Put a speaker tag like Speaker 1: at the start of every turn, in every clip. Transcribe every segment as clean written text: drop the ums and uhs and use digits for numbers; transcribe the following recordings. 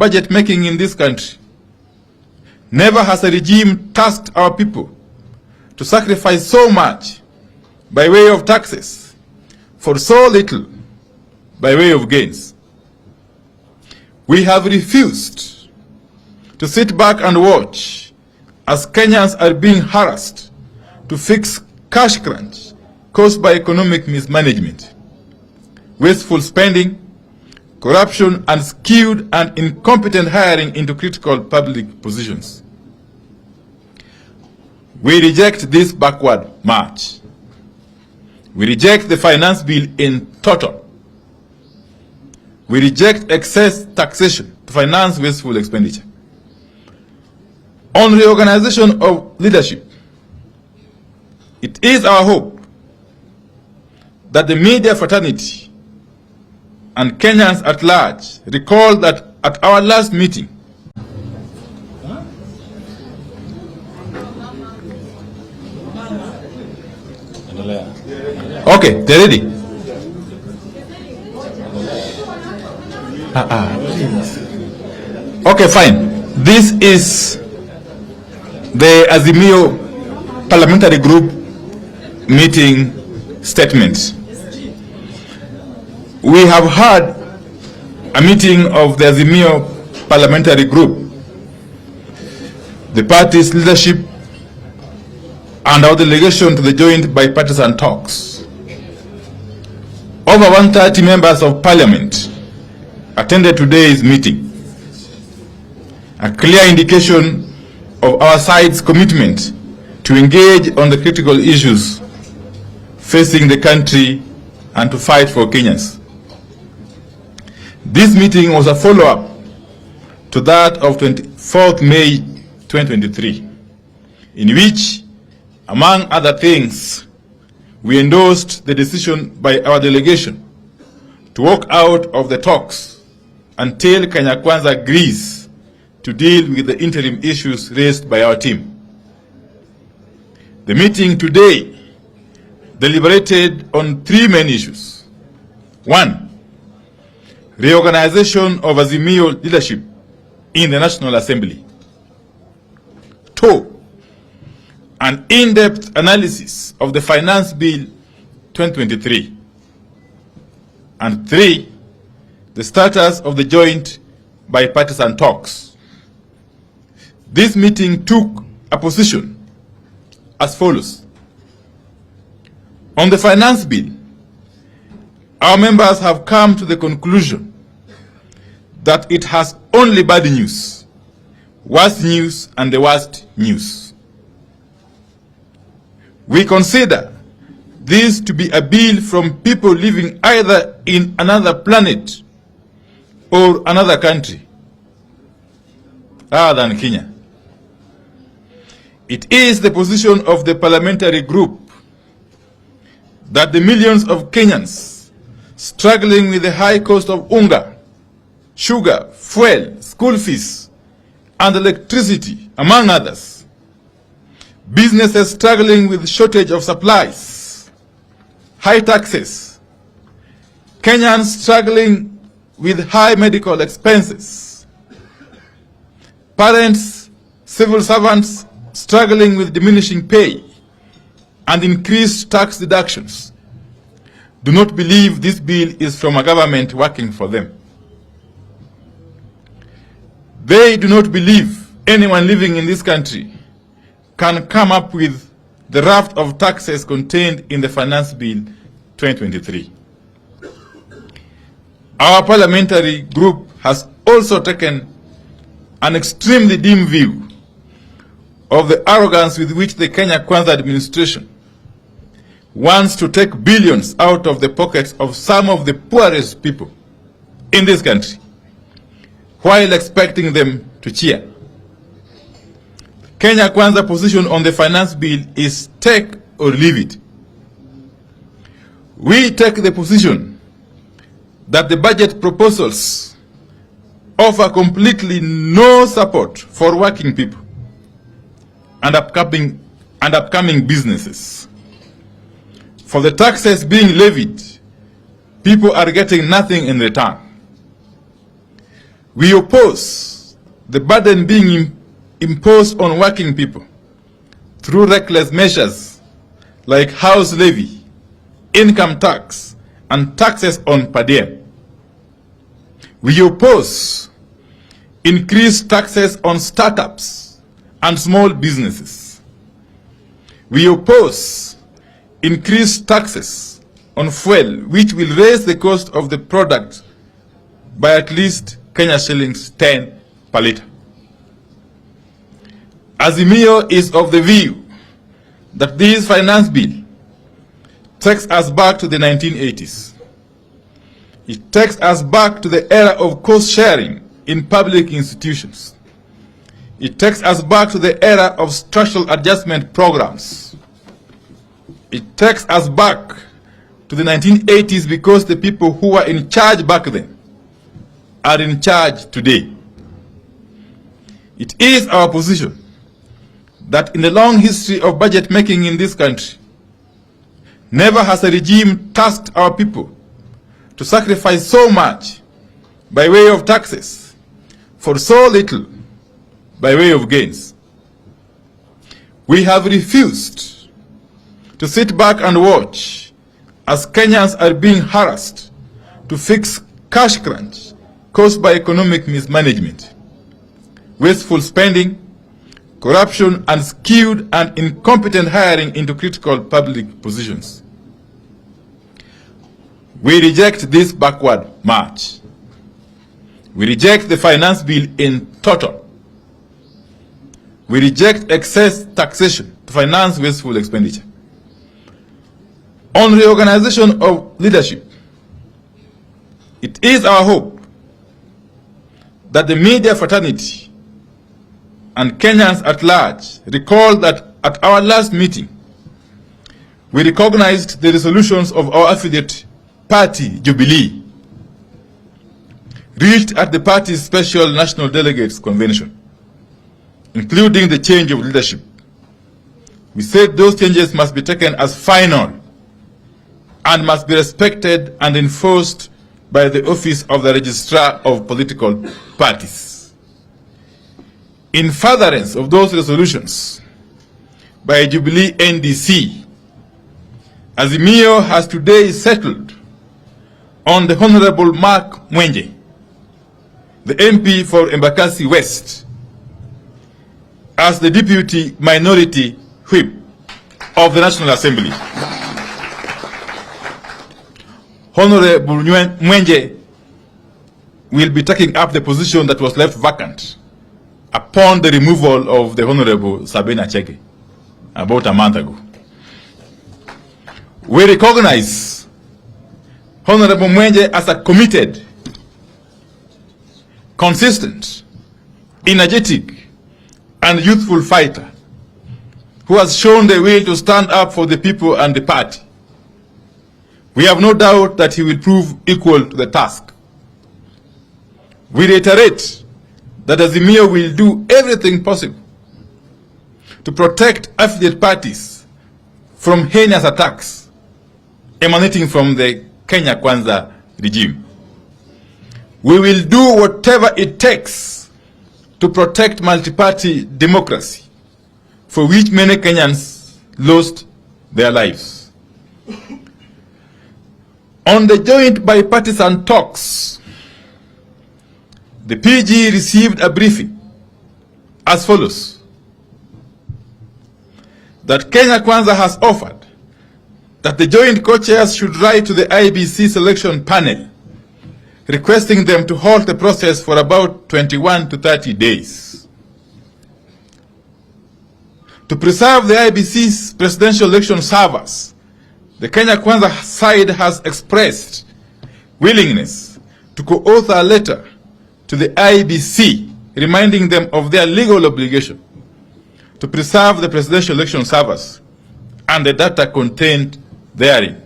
Speaker 1: budget making in this country. Never has a regime tasked our people to sacrifice so much by way of taxes for so little by way of gains. We have refused to sit back and watch as Kenyans are being harassed to fix cash crunch caused by economic mismanagement, wasteful spending, corruption, and skewed and incompetent hiring into critical public positions. We reject this backward march. We reject the finance bill in total. We reject excess taxation to finance wasteful expenditure. On reorganization of leadership, it is our hope that the media fraternity and Kenyans at large recall that at our last meeting, okay, they're ready. Okay, fine. This is the Azimio parliamentary group meeting statement. We have had a meeting of the Azimio parliamentary group, the party's leadership, and our delegation to the joint bipartisan talks. Over 130 members of parliament attended today's meeting, a clear indication of our side's commitment to engage on the critical issues facing the country and to fight for Kenyans. This meeting was a follow-up to that of 24th May 2023, in which, among other things, we endorsed the decision by our delegation to walk out of the talks until Kwanza agrees to deal with the interim issues raised by our team. The meeting today deliberated on three main issues. 1. Reorganization of Azimio leadership in the National Assembly. 2. An in-depth analysis of the Finance Bill 2023. And 3. The status of the joint bipartisan talks. This meeting took a position as follows. On the Finance Bill, our members have come to the conclusion that it has only bad news, worst news, and the worst news. We consider this to be a bill from people living either in another planet or another country other than Kenya. It is the position of the parliamentary group that the millions of Kenyans struggling with the high cost of unga, sugar, fuel, school fees, and electricity, among others, businesses struggling with shortage of supplies, high taxes, Kenyans struggling with high medical expenses, parents, civil servants struggling with diminishing pay and increased tax deductions, do not believe this bill is from a government working for them. They do not believe anyone living in this country can come up with the raft of taxes contained in the Finance Bill 2023. Our parliamentary group has also taken an extremely dim view of the arrogance with which the Kenya Kwanza administration wants to take billions out of the pockets of some of the poorest people in this country, while expecting them to cheer. Kenya Kwanza position on the finance bill is take or leave it. We take the position that the budget proposals offer completely no support for working people and upcoming businesses. For the taxes being levied, people are getting nothing in return. We oppose the burden being imposed on working people through reckless measures like house levy, income tax, and taxes on per diem. We oppose increased taxes on startups and small businesses. We oppose increased taxes on fuel, which will raise the cost of the product by at least Kenya shillings 10 per liter. Azimio is of the view that this finance bill takes us back to the 1980s. It takes us back to the era of cost sharing in public institutions. It takes us back to the era of structural adjustment programs. It takes us back to the 1980s because the people who were in charge back then are in charge today. It is our position that in the long history of budget making in this country, never has a regime tasked our people to sacrifice so much by way of taxes for so little by way of gains. We have refused to sit back and watch as Kenyans are being harassed to fix cash crunch caused by economic mismanagement, wasteful spending, corruption, and skewed and incompetent hiring into critical public positions. We reject this backward march. We reject the finance bill in total. We reject excess taxation to finance wasteful expenditure. On reorganization of leadership, it is our hope that the media fraternity and Kenyans at large recall that at our last meeting, we recognized the resolutions of our affiliate party, Jubilee, reached at the party's special national delegates convention, including the change of leadership. We said those changes must be taken as final and must be respected and enforced by the office of the registrar of political parties. In furtherance of those resolutions by Jubilee NDC, Azimio has today settled on the Honorable Mark Mwenje, the MP for Embakasi West, as the Deputy Minority Whip of the National Assembly. Honorable Mwenje will be taking up the position that was left vacant upon the removal of the Honorable Sabina Chege about a month ago. We recognize Honorable Mwenje as a committed, consistent, energetic, and youthful fighter who has shown the will to stand up for the people and the party. We have no doubt that he will prove equal to the task. We reiterate that Azimio will do everything possible to protect affiliate parties from heinous attacks emanating from the Kenya Kwanza regime. We will do whatever it takes to protect multi-party democracy, for which many Kenyans lost their lives. On the joint bipartisan talks, the PG received a briefing as follows: that Kenya Kwanza has offered that the joint co-chairs should write to the IBC selection panel requesting them to halt the process for about 21 to 30 days. To preserve the IBC's presidential election servers, the Kenya Kwanza side has expressed willingness to co-author a letter to the IBC reminding them of their legal obligation to preserve the presidential election servers and the data contained therein.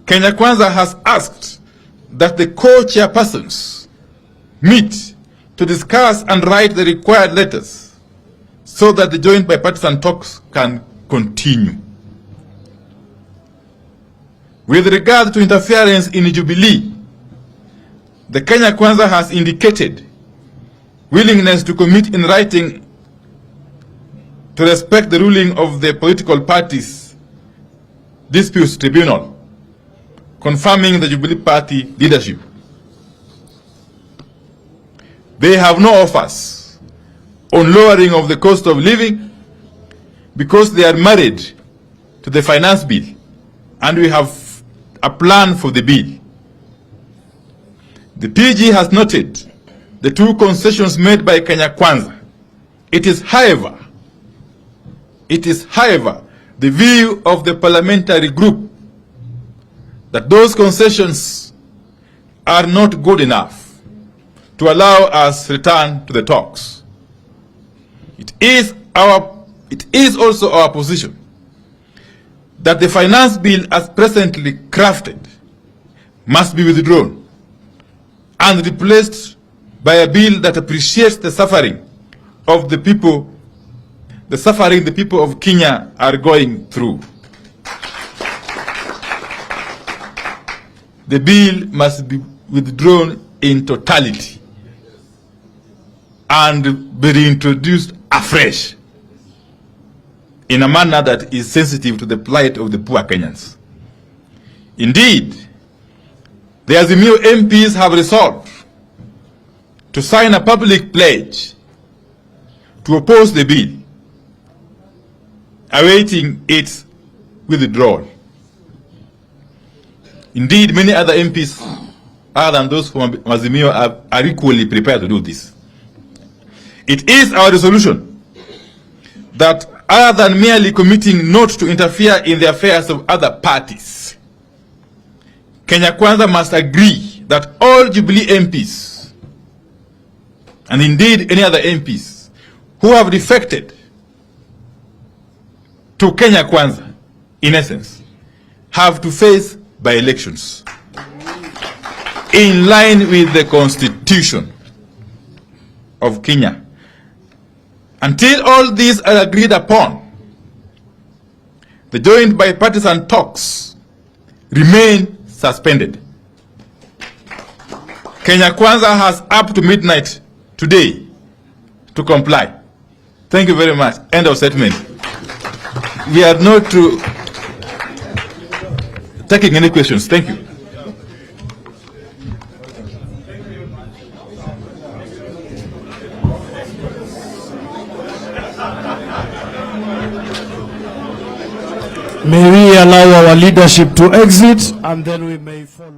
Speaker 1: Kenya Kwanza has asked that the co-chairpersons meet to discuss and write the required letters so that the joint bipartisan talks can continue. With regard to interference in Jubilee, the Kenya Kwanza has indicated willingness to commit in writing to respect the ruling of the political parties disputes tribunal, confirming the Jubilee Party leadership. They have no offers on lowering of the cost of living because they are married to the finance bill, and we have a plan for the bill. The PG has noted the two concessions made by Kenya Kwanza. It is, however, the view of the parliamentary group that those concessions are not good enough to allow us return to the talks. It is also our position that the finance bill as presently crafted must be withdrawn and replaced by a bill that appreciates the suffering of the people, the people of Kenya are going through. The bill must be withdrawn in totality and be reintroduced afresh in a manner that is sensitive to the plight of the poor Kenyans. Indeed, the Azimio MPs have resolved to sign a public pledge to oppose the bill, awaiting its withdrawal. Indeed, many other MPs, other than those from Azimio, are equally prepared to do this. It is our resolution that, other than merely committing not to interfere in the affairs of other parties, Kenya Kwanza must agree that all Jubilee MPs, and indeed any other MPs who have defected to Kenya Kwanza, in essence, have to face by-elections in line with the Constitution of Kenya. Until all these are agreed upon, the joint bipartisan talks remain suspended. Kenya Kwanza has up to midnight today to comply. Thank you very much. End of statement. We are not taking any questions. Thank you.
Speaker 2: May we allow our leadership to exit, and then we may follow.